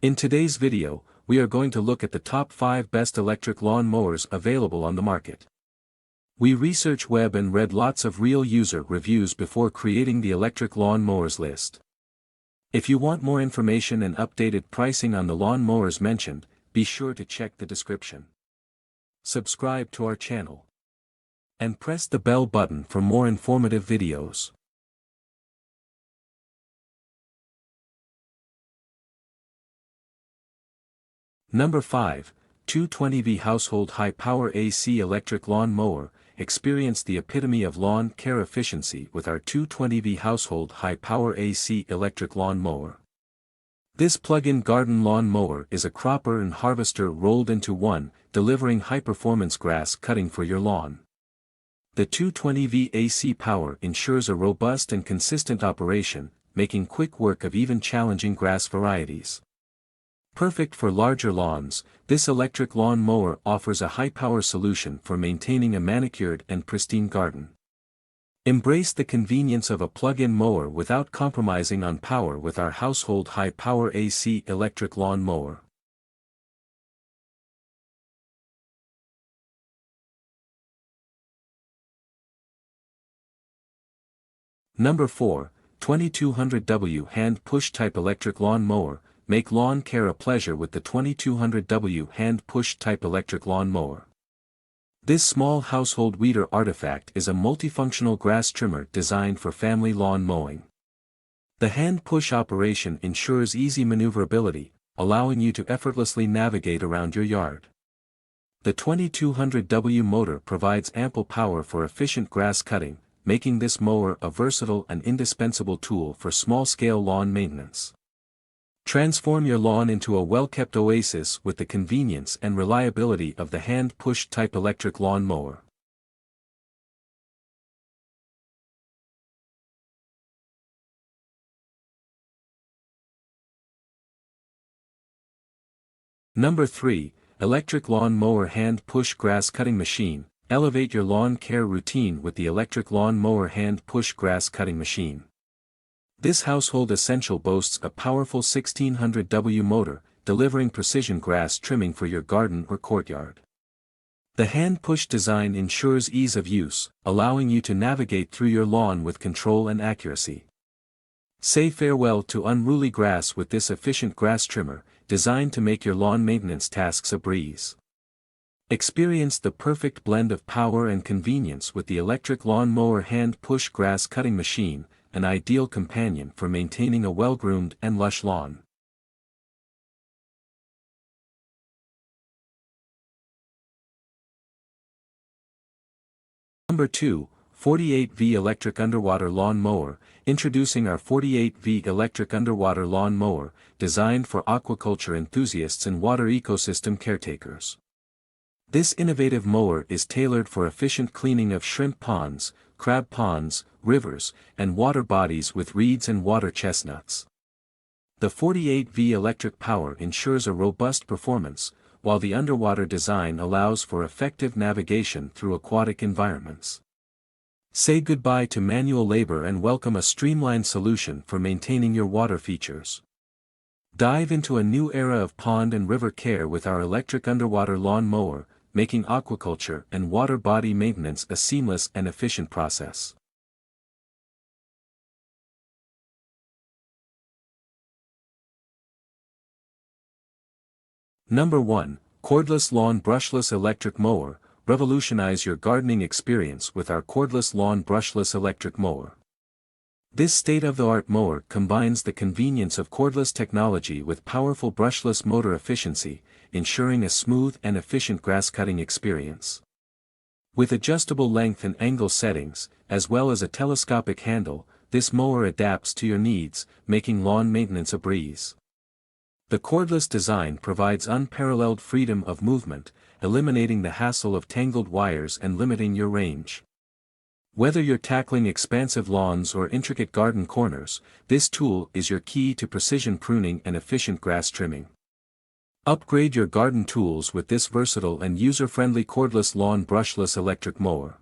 In today's video, we are going to look at the top 5 best electric lawn mowers available on the market. We researched web and read lots of real user reviews before creating the electric lawn mowers list. If you want more information and updated pricing on the lawn mowers mentioned, be sure to check the description. Subscribe to our channel. And press the bell button for more informative videos. Number 5, 220V Household High Power AC Electric Lawn Mower. Experience the epitome of lawn care efficiency with our 220V Household High Power AC Electric Lawn Mower. This plug-in garden lawn mower is a cropper and harvester rolled into one, delivering high-performance grass cutting for your lawn. The 220V AC power ensures a robust and consistent operation, making quick work of even challenging grass varieties. Perfect for larger lawns, this electric lawn mower offers a high-power solution for maintaining a manicured and pristine garden. Embrace the convenience of a plug-in mower without compromising on power with our household high-power AC electric lawn mower. Number 4, 2200W Hand-Push Type Electric Lawn Mower. Make lawn care a pleasure with the 2200W Hand-Push Type Electric Lawn Mower. This small household weeder artifact is a multifunctional grass trimmer designed for family lawn mowing. The hand-push operation ensures easy maneuverability, allowing you to effortlessly navigate around your yard. The 2200W motor provides ample power for efficient grass cutting, making this mower a versatile and indispensable tool for small-scale lawn maintenance. Transform your lawn into a well-kept oasis with the convenience and reliability of the hand-push type electric lawn mower. Number 3, Electric Lawn Mower Hand-Push Grass Cutting Machine. Elevate your lawn care routine with the Electric Lawn Mower Hand-Push Grass Cutting Machine. This household essential boasts a powerful 1600W motor, delivering precision grass trimming for your garden or courtyard. The hand-push design ensures ease of use, allowing you to navigate through your lawn with control and accuracy. Say farewell to unruly grass with this efficient grass trimmer, designed to make your lawn maintenance tasks a breeze. Experience the perfect blend of power and convenience with the Electric Lawn Mower Hand-Push Grass Cutting Machine, an ideal companion for maintaining a well-groomed and lush lawn. Number 2, 48V Electric Underwater Lawn Mower. Introducing our 48V Electric Underwater Lawn Mower, designed for aquaculture enthusiasts and water ecosystem caretakers. This innovative mower is tailored for efficient cleaning of shrimp ponds, crab ponds, rivers, and water bodies with reeds and water chestnuts. The 48V electric power ensures a robust performance, while the underwater design allows for effective navigation through aquatic environments. Say goodbye to manual labor and welcome a streamlined solution for maintaining your water features. Dive into a new era of pond and river care with our electric underwater lawn mower, making aquaculture and water body maintenance a seamless and efficient process. Number 1, Cordless Lawn Brushless Electric Mower. Revolutionize your gardening experience with our Cordless Lawn Brushless Electric Mower. This state-of-the-art mower combines the convenience of cordless technology with powerful brushless motor efficiency, ensuring a smooth and efficient grass-cutting experience. With adjustable length and angle settings, as well as a telescopic handle, this mower adapts to your needs, making lawn maintenance a breeze. The cordless design provides unparalleled freedom of movement, eliminating the hassle of tangled wires and limiting your range. Whether you're tackling expansive lawns or intricate garden corners, this tool is your key to precision pruning and efficient grass trimming. Upgrade your garden tools with this versatile and user-friendly cordless lawn brushless electric mower.